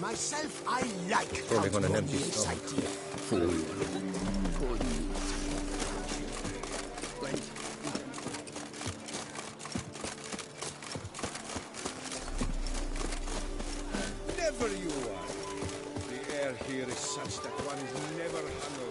Myself, I like Probably gonna how empty this stomach. idea. Fool. Never you are. The air here is such that one is never hungover.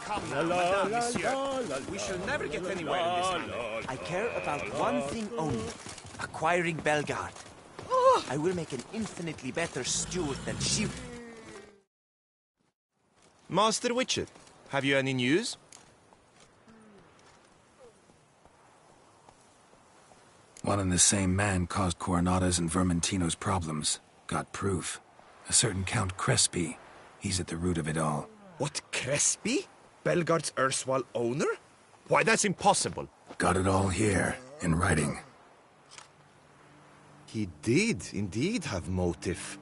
Come now, madame, monsieur. We shall never get anywhere in this manner. I care about one thing only. Acquiring Belgard. I will make an infinitely better steward than she... Master Witcher, have you any news? One and the same man caused Coronata's and Vermentino's problems. Got proof. A certain Count Crespi. He's at the root of it all. What, Crespi? Belgard's erstwhile owner? Why, that's impossible. Got it all here, in writing. He did indeed have motive.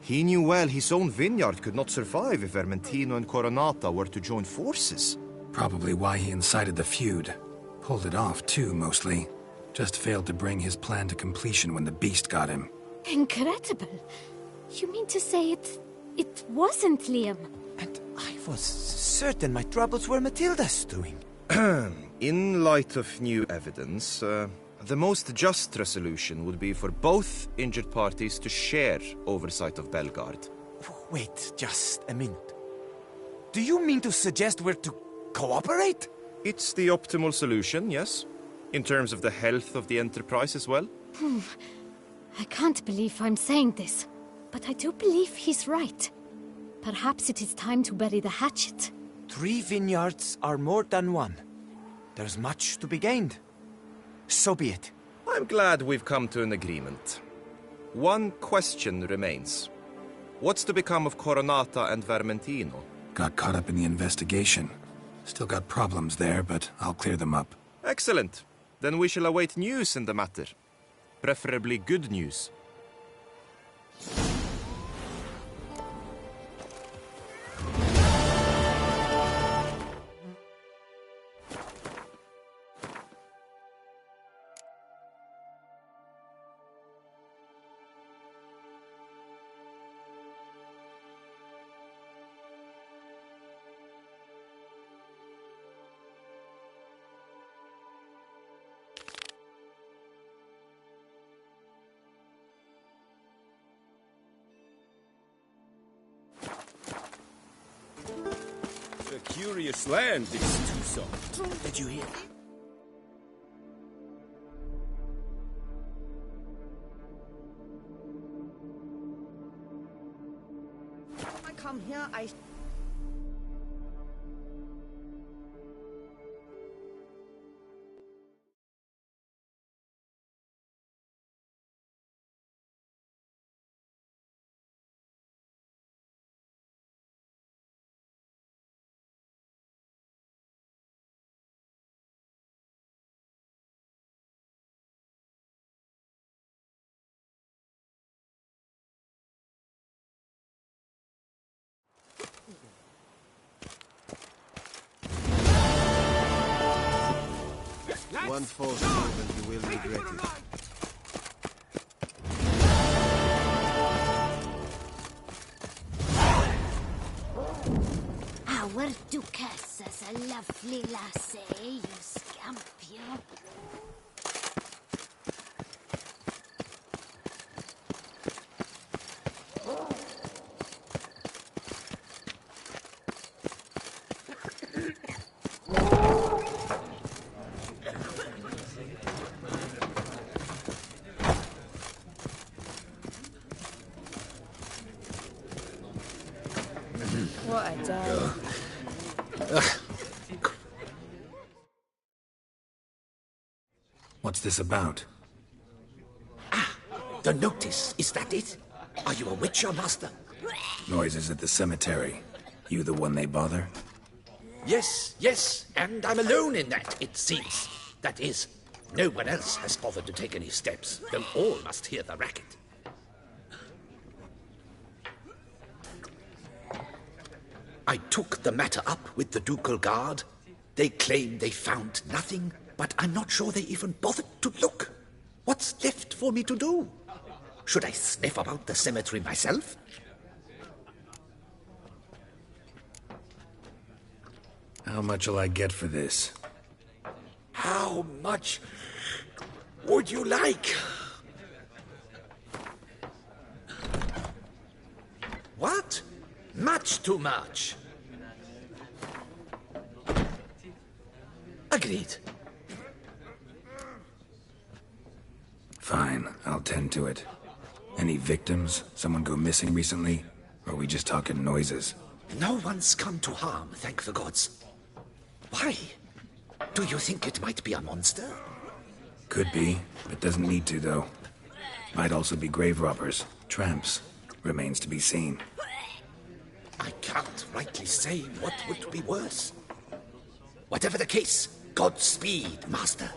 He knew well his own vineyard could not survive if Vermentino and Coronata were to join forces. Probably why he incited the feud. Pulled it off, too, mostly. Just failed to bring his plan to completion when the beast got him. Incredible. You mean to say it wasn't Liam? And I was certain my troubles were Matilda's doing. In light of new evidence, the most just resolution would be for both injured parties to share oversight of Belgard. Wait just a minute. Do you mean to suggest we're to cooperate? It's the optimal solution, yes. In terms of the health of the enterprise as well. I can't believe I'm saying this, but I do believe he's right. Perhaps it is time to bury the hatchet. 3 vineyards are more than one. There's much to be gained. So be it. I'm glad we've come to an agreement. One question remains. What's to become of Coronata and Vermentino? Got caught up in the investigation. Still got problems there, but I'll clear them up. Excellent. Then we shall await news in the matter. Preferably good news. A curious land, this Tucson. Did you hear? I come here, I One false move and you will regret it. Our Duchess is a lovely lassie, you scamp, you. What a day. What's this about? The notice, is that it? Are you a witcher, Master? Noises at the cemetery. You the one they bother? Yes, and I'm alone in that, it seems. That is, no one else has bothered to take any steps, though all must hear the racket. I took the matter up with the ducal guard. They claim they found nothing, but I'm not sure they even bothered to look. What's left for me to do? Should I sniff about the cemetery myself? How much will I get for this? How much would you like? What? Much too much. Agreed. Fine, I'll tend to it. Any victims? Someone go missing recently? Or are we just talking noises? No one's come to harm, thank the gods. Why? Do you think it might be a monster? Could be, but doesn't need to, though. Might also be grave robbers, tramps. Remains to be seen. I can't rightly say what would be worse. Whatever the case, Godspeed, Master.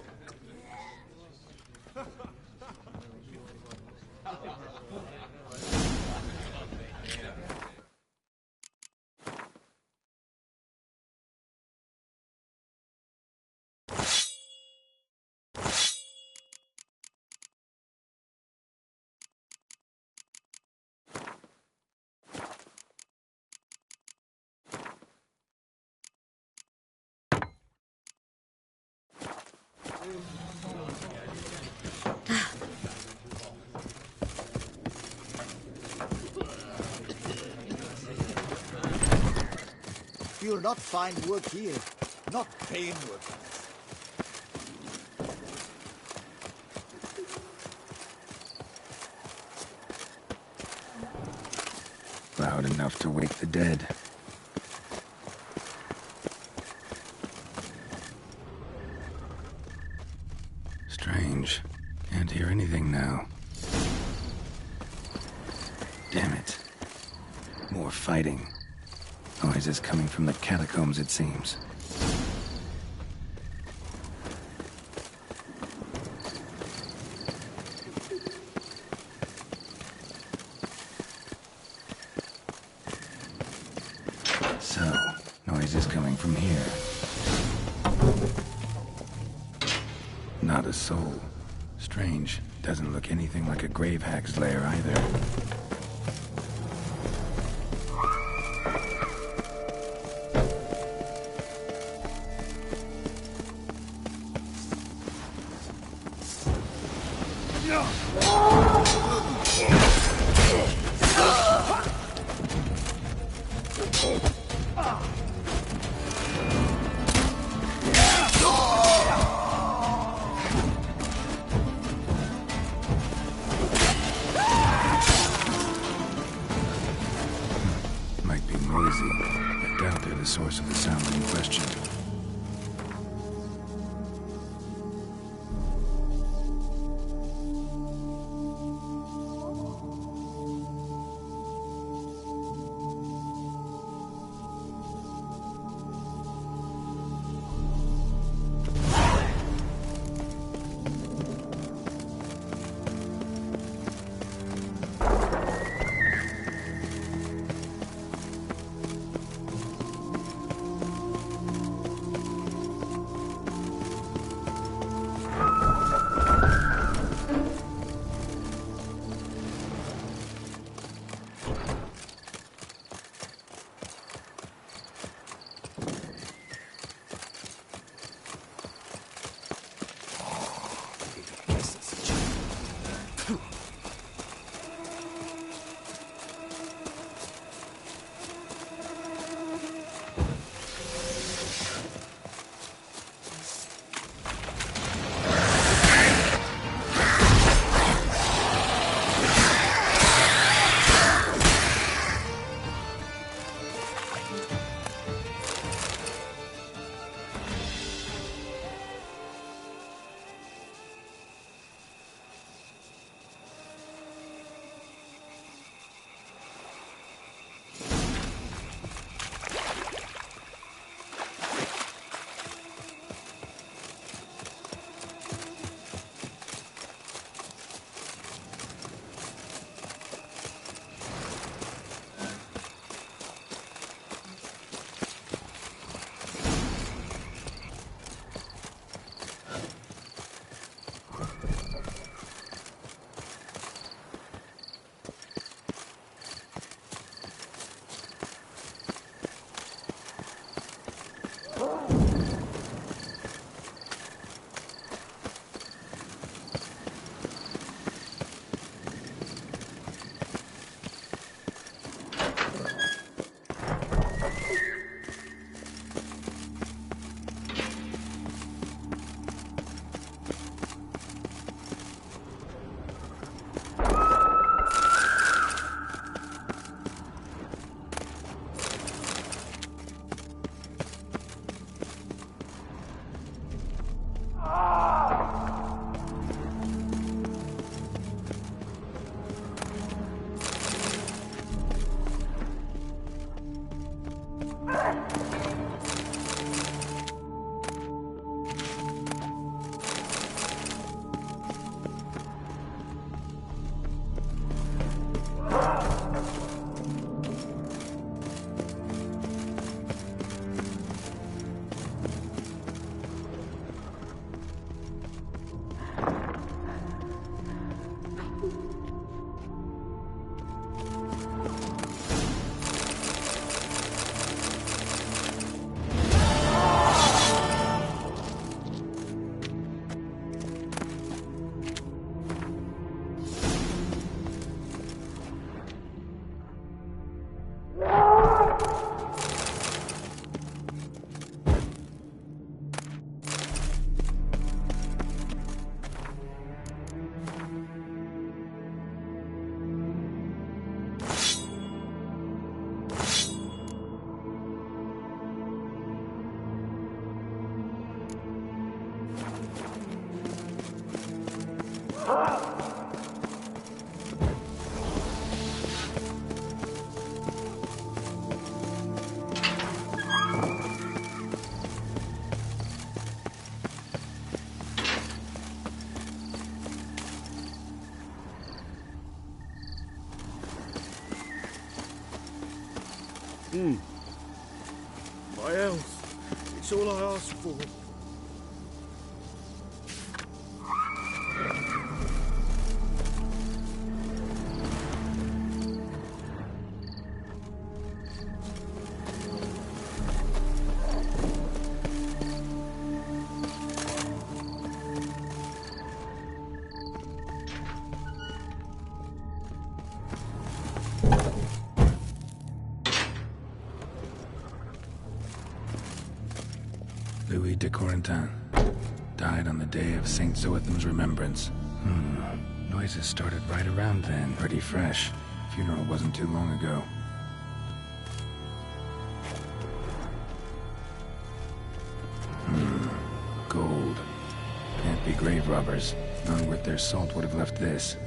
You'll not find work here. Not pain work. Loud enough to wake the dead. Strange. Can't hear anything now. Damn it. More fighting. Noises coming from the catacombs, it seems. So, noises coming from here. Not a soul. Strange. Doesn't look anything like a grave hack's lair either. Might be noisy. I doubt they're the source of the sound in question. My health. It's all I ask for. Louis de Corentin died on the day of St. Zoetham's remembrance. Noises started right around then, pretty fresh. Funeral wasn't too long ago. Gold. Can't be grave robbers. None worth their salt would have left this.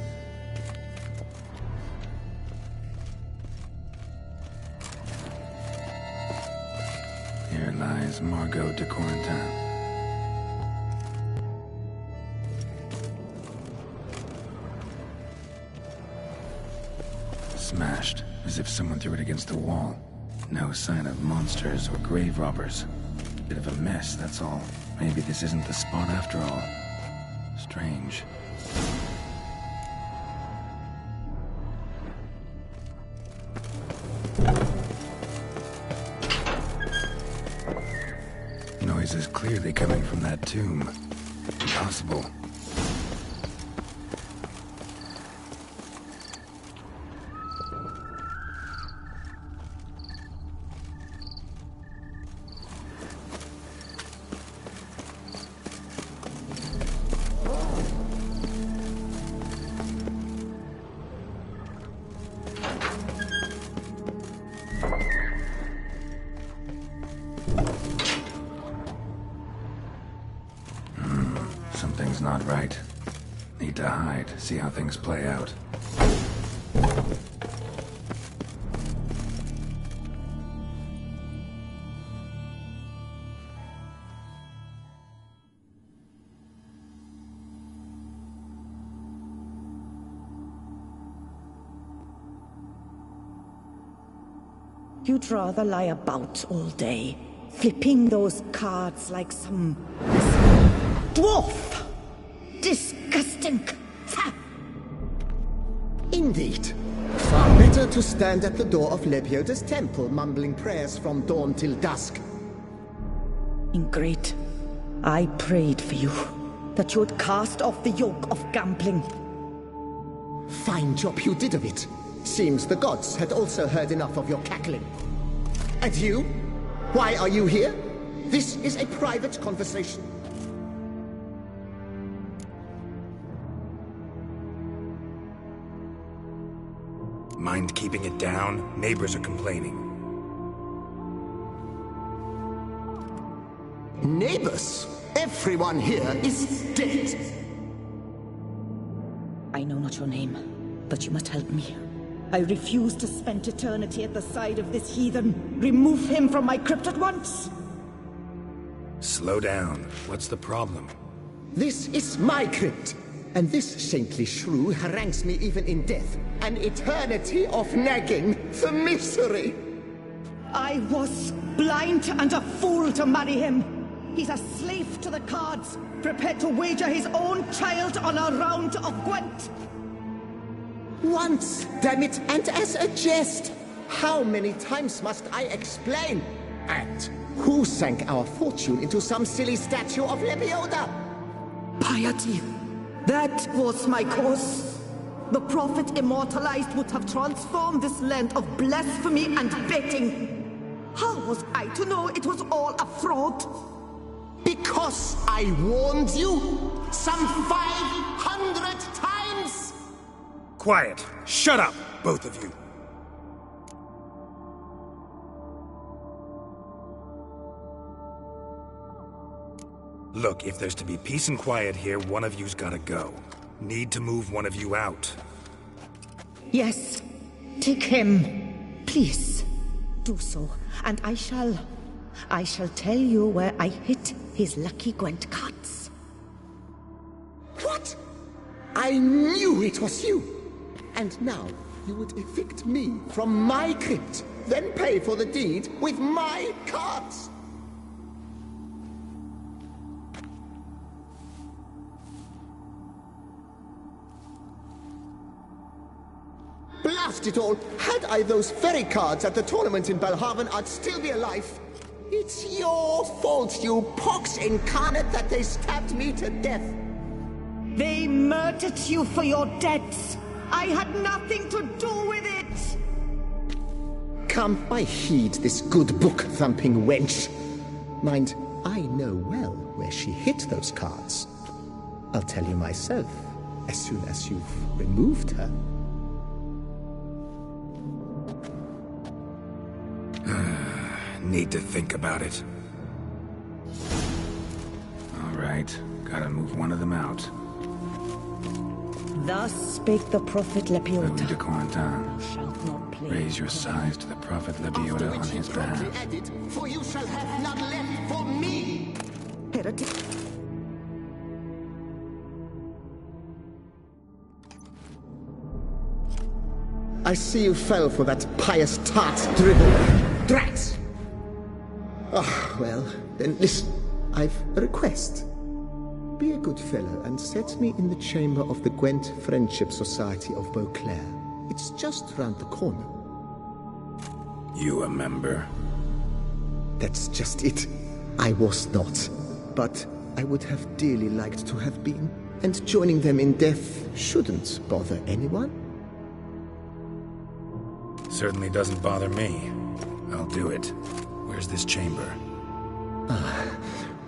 Here lies Margot de Corentin. Smashed, as if someone threw it against the wall. No sign of monsters or grave robbers. Bit of a mess, that's all. Maybe this isn't the spot after all. Strange. Noise is clearly coming from that tomb. Impossible. Something's not right. Need to hide, see how things play out. You'd rather lie about all day, flipping those cards like some dwarf. Disgusting. Indeed. Far better to stand at the door of Lebioda's temple, mumbling prayers from dawn till dusk. Ingrate, I prayed for you, that you would cast off the yoke of gambling. Fine job you did of it. Seems the gods had also heard enough of your cackling. And you? Why are you here? This is a private conversation. Mind keeping it down? Neighbors are complaining. Neighbors? Everyone here is dead. I know not your name, but you must help me. I refuse to spend eternity at the side of this heathen. Remove him from my crypt at once! Slow down. What's the problem? This is my crypt, and this saintly shrew harangues me even in death. An eternity of nagging, the misery! I was blind and a fool to marry him. He's a slave to the cards, prepared to wager his own child on a round of Gwent. Once, damn it, and as a jest. How many times must I explain? And who sank our fortune into some silly statue of Lebioda? Piety. That was my cause. The prophet immortalized would have transformed this land of blasphemy and betting. How was I to know it was all a fraud? Because I warned you some 500 times! Quiet! Shut up, both of you! Look, if there's to be peace and quiet here, one of you's gotta go. Need to move one of you out. Yes, take him. Please, do so, and I shall tell you where I hid his lucky Gwent cards. What? I knew it was you! And now, You would evict me from my crypt, then pay for the deed with my cards! Blast it all! Had I those very cards at the tournament in Belhaven, I'd still be alive. It's your fault, you pox incarnate, that they stabbed me to death. They murdered you for your debts. I had nothing to do with it. Come, I heed this good book-thumping wench. Mind, I know well where she hid those cards. I'll tell you myself, as soon as you've removed her. Need to think about it. All right, gotta move one of them out. Thus spake the prophet Lepiota. Louis de Corentin, Thou shalt not play. raise your size to the prophet Lepiota on his behalf. Added, for you shall have none left for me! Heretic. I see you fell for that pious tart's dribble. Drats! Ah, well, then listen. I've a request. Be a good fellow and set me in the chamber of the Gwent Friendship Society of Beauclair. It's just round the corner. You a member? That's just it. I was not. But I would have dearly liked to have been. And joining them in death shouldn't bother anyone. Certainly doesn't bother me. I'll do it. Where's this chamber?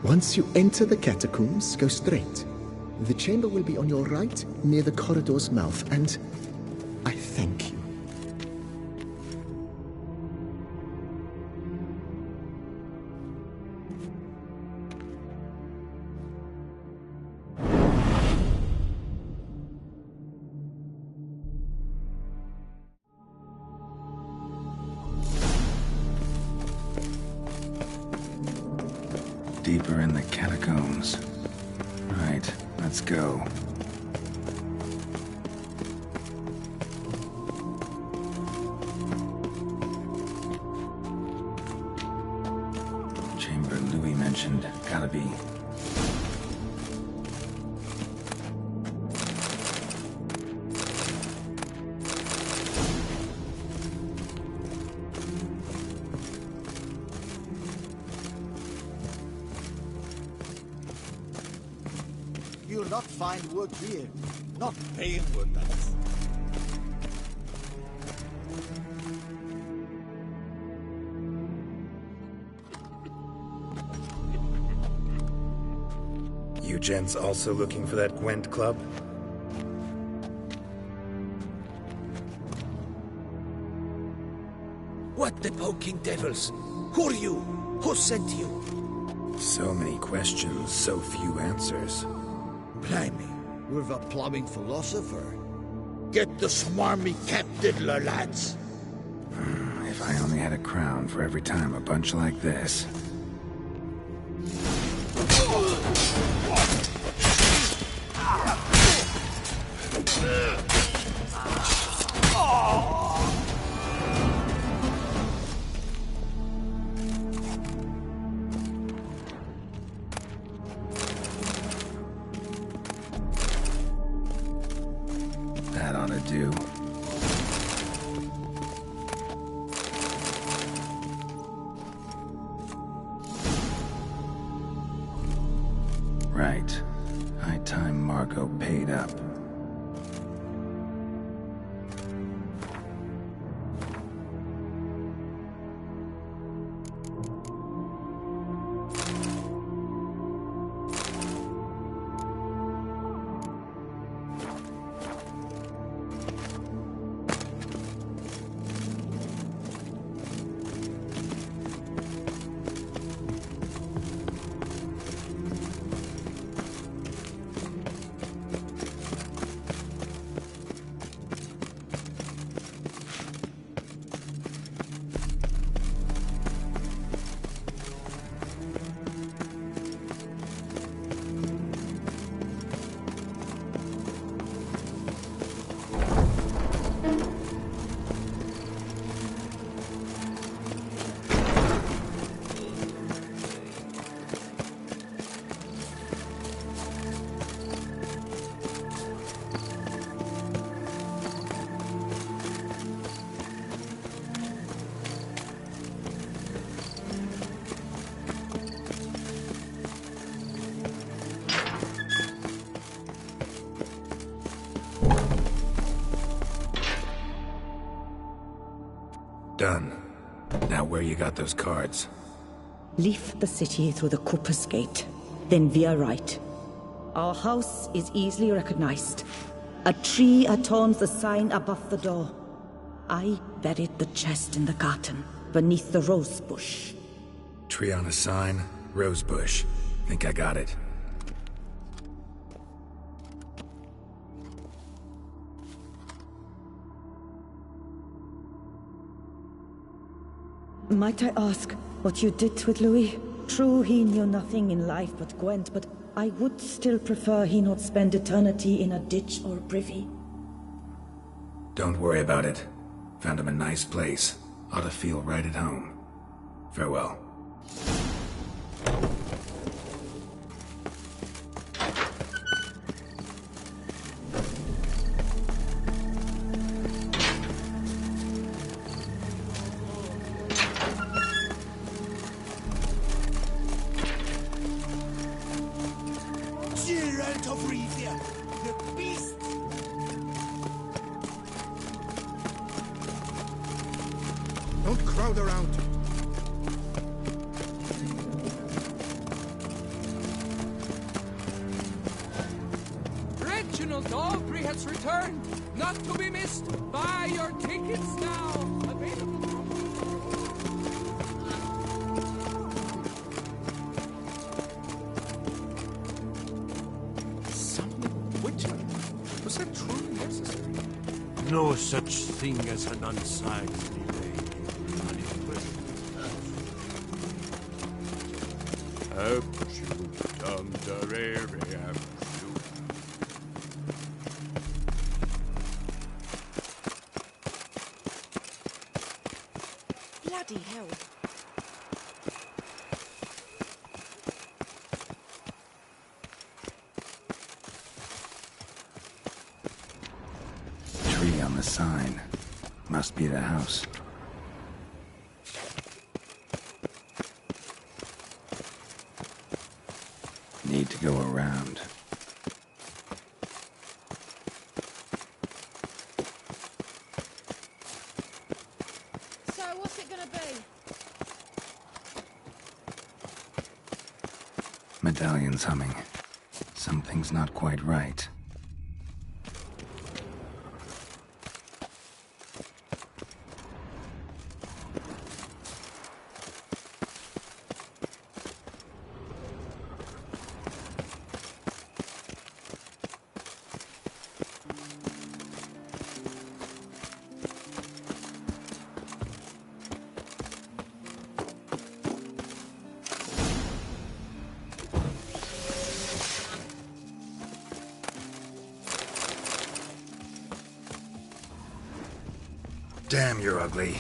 Once you enter the catacombs, go straight. The chamber will be on your right, near the corridor's mouth, and I thank you. Deeper in the catacombs. Right, let's go. Chamber Louis mentioned. Gotta be. You'll not find work here. Not paying work, that is. You gents also looking for that Gwent club? What the poking devils? Who are you? Who sent you? So many questions, so few answers. Blimey, we're the plumbing philosopher. Get the smarmy cat diddler, lads. If I only had a crown for every time a bunch like this. That ought to do. Right. High time Margot paid up. done. Now where you got those cards? Leave the city through the Cooper's Gate, then veer right. Our house is easily recognized. A tree adorns the sign above the door. I buried the chest in the garden, beneath the rose bush. Tree on a sign, rose bush. Think I got it. Might I ask what you did with Louis? True, he knew nothing in life but Gwent, but I would still prefer he not spend eternity in a ditch or privy. Don't worry about it. Found him a nice place. Ought to feel right at home. Farewell. Geralt of Rivia, the beast! Don't crowd around. Reginald Aubrey has returned, not to be missed. Buy your tickets now. Available. Was that truly necessary? No such thing as an unsightly lady. Bloody hell. Tree on the sign. Must be the house. Need to go around. So, what's it gonna be? Medallion's humming. Something's not quite right. Damn, you're ugly.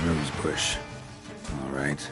Rose bush. All right.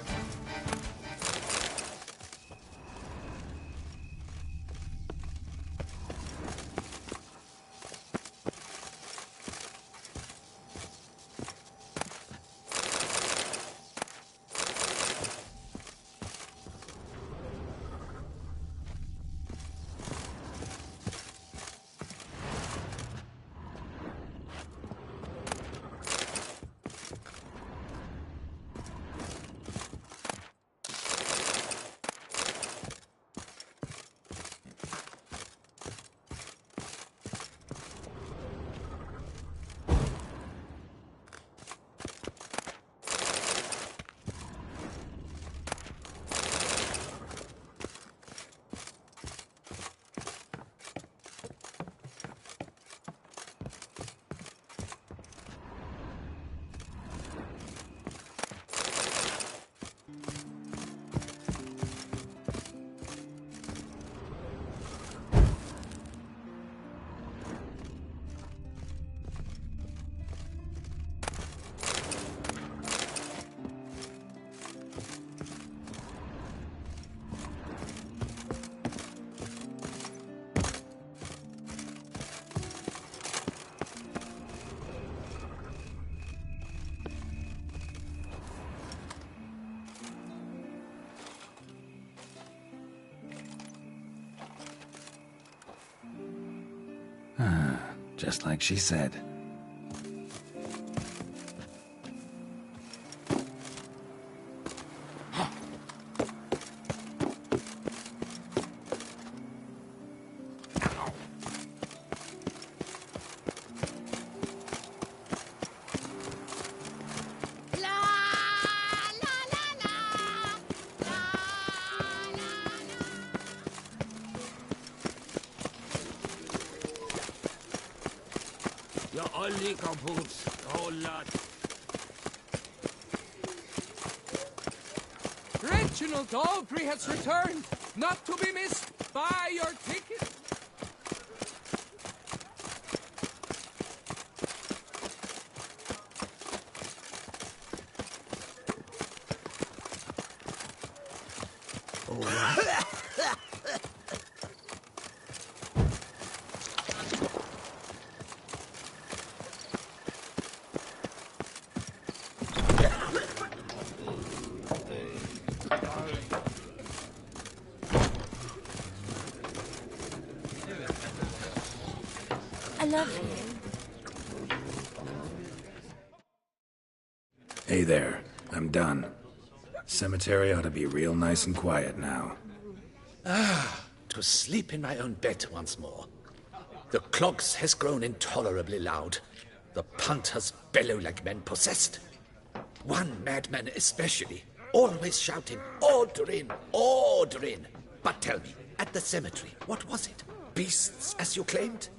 Just like she said. Ja, alle kaputt. Oh, lad. Reginald Dalbury has returned, not to be missed. Buy your ticket. I love you. Hey there, I'm done. Cemetery ought to be real nice and quiet now. To sleep in my own bed once more. The clogs has grown intolerably loud. The punters bellow like men possessed. One madman especially, always shouting, "Order in! Order in!" But tell me, at the cemetery, what was it? Beasts, as you claimed?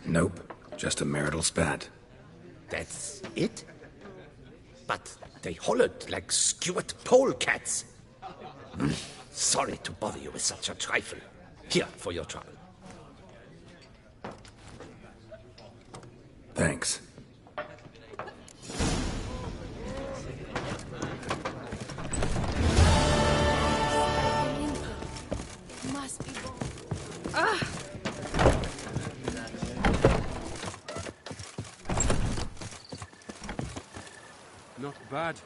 Nope, just a marital spat. That's it? But they hollered like Stuart polecats. Sorry to bother you with such a trifle. Here for your trouble. Thanks. Must be wrong. Not bad.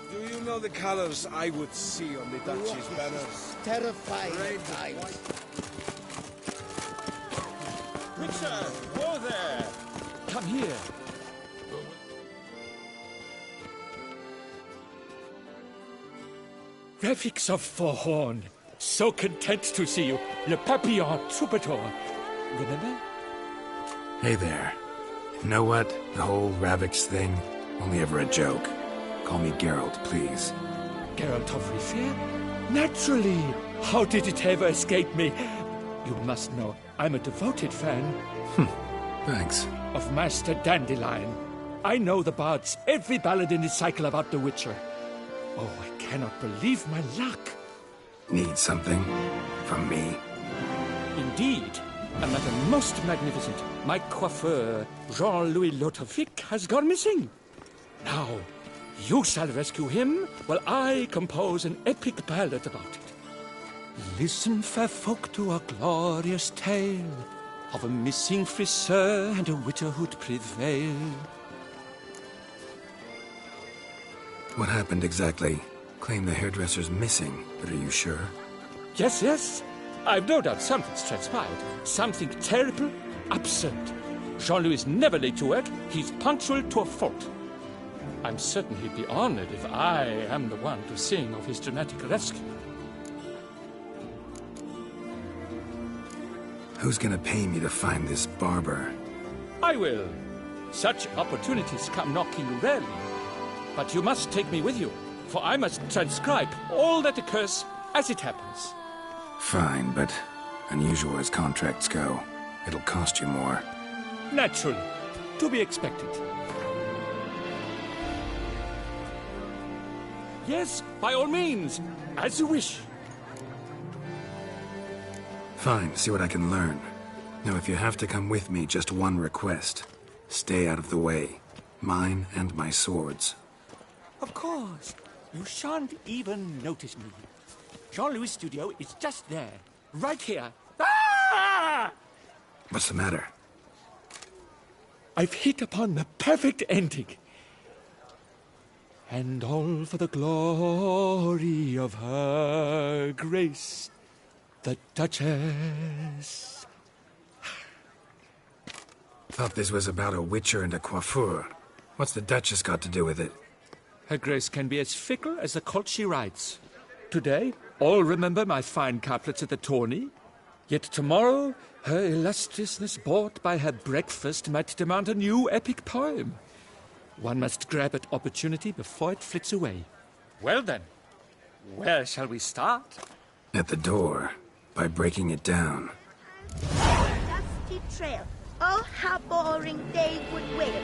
Do you know the colors I would see on the Duchy's banners? Terrifying at times. Richard, whoa there! Come here. Refix of Forhorn. So content to see you. Le Papillon Troubadour. Remember? Hey there. You know what? The whole Ravix thing, only ever a joke. Call me Geralt, please. Geralt of Rivia? Naturally! How did it ever escape me? You must know, I'm a devoted fan. Thanks. Of Master Dandelion. I know the bards, every ballad in his cycle about the Witcher. Oh, I cannot believe my luck. Need something? From me? Indeed. A matter most magnificent. My coiffeur, Jean-Louis Lotovic, has gone missing. Now, you shall rescue him, while I compose an epic ballad about it. Listen, fair folk, to a glorious tale of a missing friseur and a widowhood prevail. What happened exactly? Claim the hairdresser's missing, but are you sure? Yes, yes. I've no doubt something's transpired. Something terrible, absurd. Jean-Louis is never late to work. He's punctual to a fault. I'm certain he'd be honored if I am the one to sing of his dramatic rescue. Who's gonna pay me to find this barber? I will. Such opportunities come knocking rarely. But you must take me with you, for I must transcribe all that occurs as it happens. Fine, but unusual as contracts go, it'll cost you more. Naturally. To be expected. Yes, by all means. As you wish. Fine, see what I can learn. Now, if you have to come with me, just one request. Stay out of the way. Mine and my swords. Of course. You shan't even notice me. Jean-Louis' studio is just there. Right here. Ah! What's the matter? I've hit upon the perfect ending. And all for the glory of her grace, the Duchess. Thought this was about a witcher and a coiffeur. What's the Duchess got to do with it? Her Grace can be as fickle as the colt she rides. Today, all remember my fine couplets at the tourney. Yet tomorrow, her illustriousness bought by her breakfast might demand a new epic poem. One must grab at opportunity before it flits away. Well then, where shall we start? At the door, by breaking it down. Dusty trail. Oh, how boring they would wail.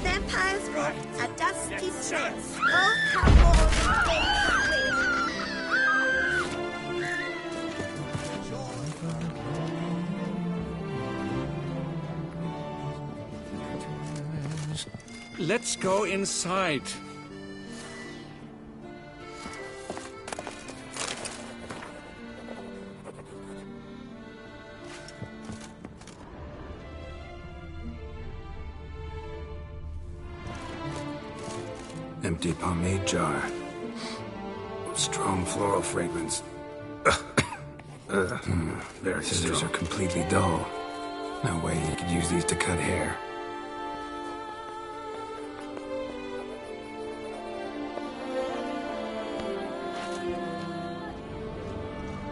Vampire's Walk, a dusty trail. Oh, how boring they would wail. Let's go inside. Empty pomade jar. Strong floral fragrance. Very Scissors are completely dull. No way you could use these to cut hair.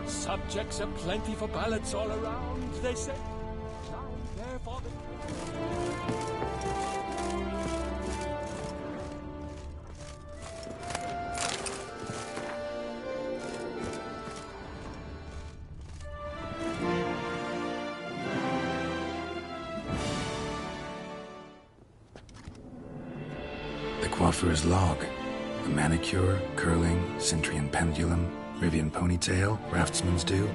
Subjects are plenty for ballads all around, they say. Now therefore The coiffeur's log. A manicure, curling, Centrian pendulum, Rivian ponytail, raftsman's due.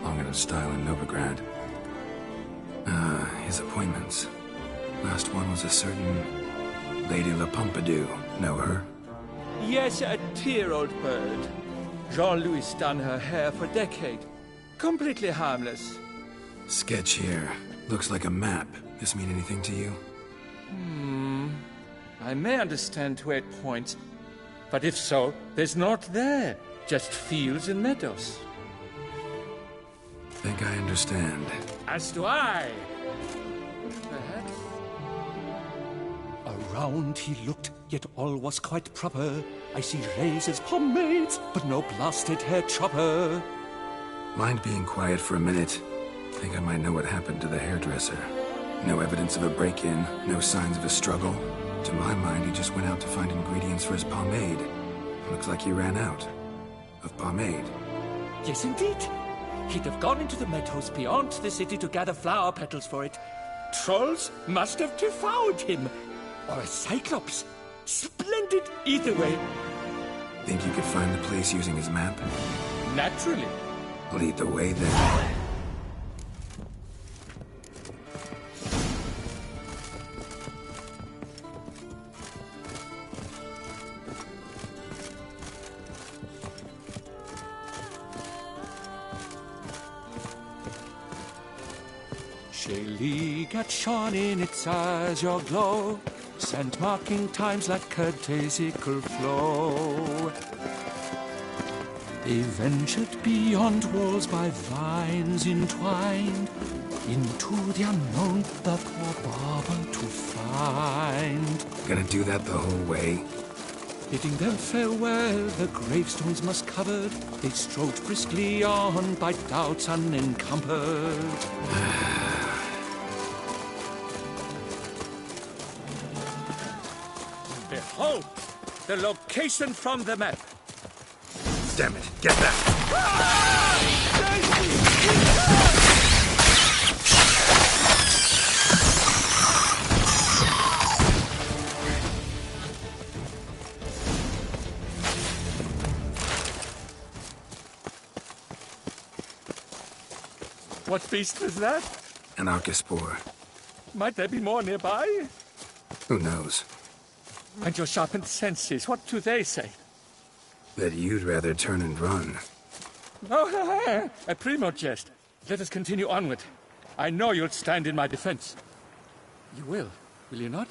Long enough style in Novigrad. His appointments. Last one was a certain Lady La Pompadour. Know her? Yes, a dear old bird. Jean-Louis done her hair for a decade. Completely harmless. Sketch here. Looks like a map. This mean anything to you? I may understand where it points, but if so, there's naught there. Just fields and meadows. Think I understand. As do I. Perhaps. Around he looked, yet all was quite proper. I see razors, pomades, but no blasted hair chopper. Mind being quiet for a minute? Think I might know what happened to the hairdresser. No evidence of a break-in, no signs of a struggle. To my mind, he just went out to find ingredients for his pomade. Looks like he ran out of pomade. Yes, indeed. He'd have gone into the meadows beyond the city to gather flower petals for it. Trolls must have devoured him. Or a cyclops. Splendid either way. Think you could find the place using his map? Naturally. Lead the way then. Shaylee gat shone in its azure glow, scent marking times like curtaisical flow. They ventured beyond walls by vines entwined, into the unknown the poor barber to find. Gonna do that the whole way? Bidding them farewell, the gravestones must covered, they strode briskly on by doubts unencumbered. Behold, the location from the map. Damn it, get back! What beast was that? An archospore. Might there be more nearby? Who knows? And your sharpened senses, what do they say? That you'd rather turn and run. Oh, a primo jest. Let us continue onward. I know you'll stand in my defense. You will you not?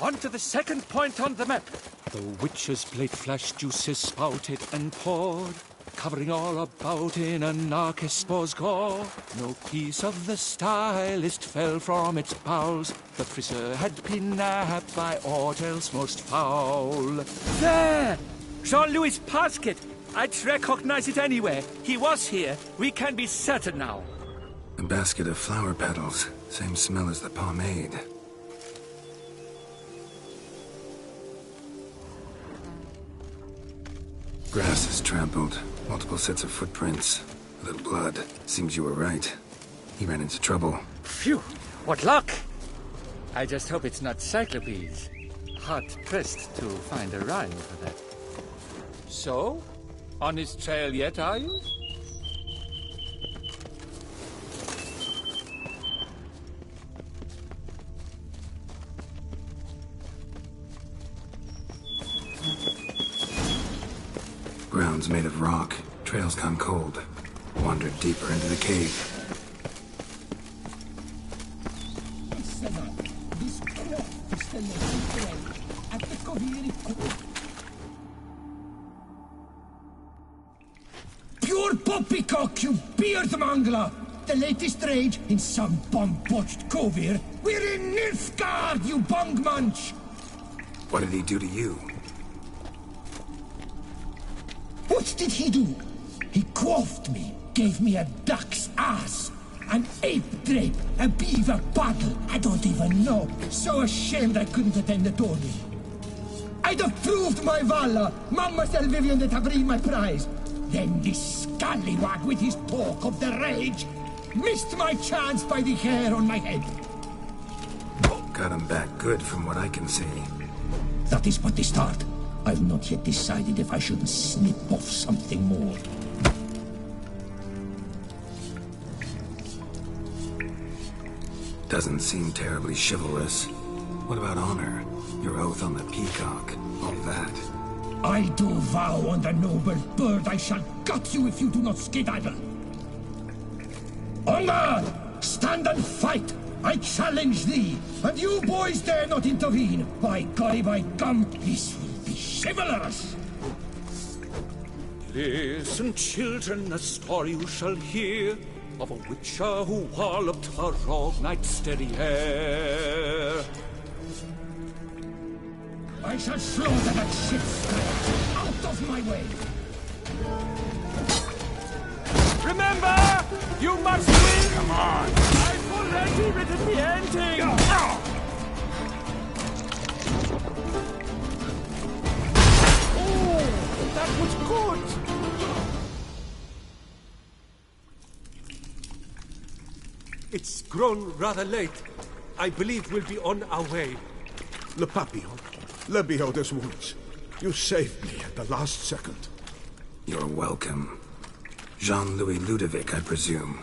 On to the second point on the map. The witch's blade flash juices spouted and poured, covering all about in an archospore's gore. No piece of the stylist fell from its bowels. The frisser had been nabbed by aught else most foul. There! Jean-Louis' basket! I'd recognize it anywhere. He was here. We can be certain now. A basket of flower petals. Same smell as the pomade. Grass is trampled. Multiple sets of footprints. A little blood. Seems you were right. He ran into trouble. Phew! What luck! I just hope it's not Cyclopes. Hard-pressed to find a rhyme for that. So? On his trail yet, are you? Ground's made of rock. Trail's gone cold. Wandered deeper into the cave. Pure poppycock, you beard mangler! The latest rage in some bomb-botched cove here. We're in Nilfgaard, you bung munch! What did he do to you? What did he do? He quaffed me, gave me a duck's ass, an ape drape, a beaver paddle, I don't even know. So ashamed I couldn't attend the tourney. I'd have proved my valor, Mademoiselle Vivian that have read my prize. Then this scallywag with his talk of the rage missed my chance by the hair on my head. Got him back good from what I can see. That is but the start. I've not yet decided if I shouldn't snip off something more. Doesn't seem terribly chivalrous. What about honor? Your oath on the peacock, all that. I do vow on the noble bird I shall gut you if you do not skedaddle. Honor! Stand and fight! I challenge thee! And you boys dare not intervene! By golly, by gum, this will be chivalrous! Listen, children, a story you shall hear of a witcher who walloped her rogue knight's steady hair. I shall slaughter that ship's guy. Out of my way! Remember! You must win! Come on! I've already written the ending! Oh! That was good! It's grown rather late. I believe we'll be on our way. Le Papillon, le Beholder's wounds. You saved me at the last second. You're welcome. Jean-Louis Ludovic, I presume.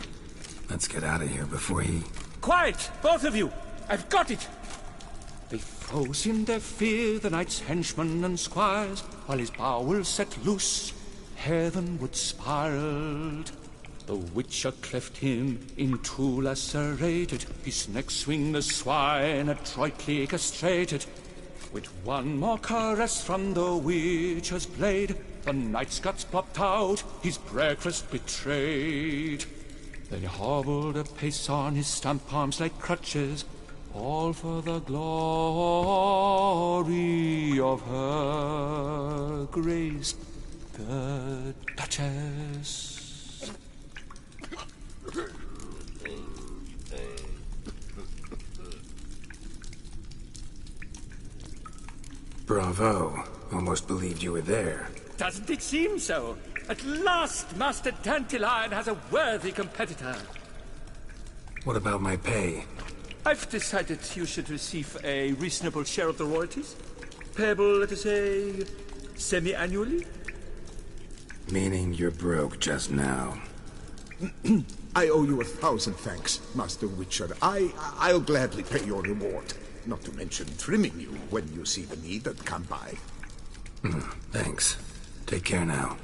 Let's get out of here before he... Quiet! Both of you! I've got it! They froze in their fear, the knight's henchmen and squires, while his bowels set loose, heavenward spiraled. The witcher cleft him in two lacerated, his neck swing the swine adroitly castrated. With one more caress from the witcher's blade, the knight's guts popped out, his breakfast betrayed. Then he hobbled a pace on his stump arms like crutches, all for the glory of her grace, the Duchess. Bravo. Almost believed you were there. Doesn't it seem so? At last, Master Dandelion has a worthy competitor. What about my pay? I've decided you should receive a reasonable share of the royalties. Payable, let us say, semi-annually? Meaning you're broke just now. I owe you 1,000 thanks, Master Witcher. I'll gladly pay your reward. Not to mention trimming you when you see the need and come by. Thanks. Take care now.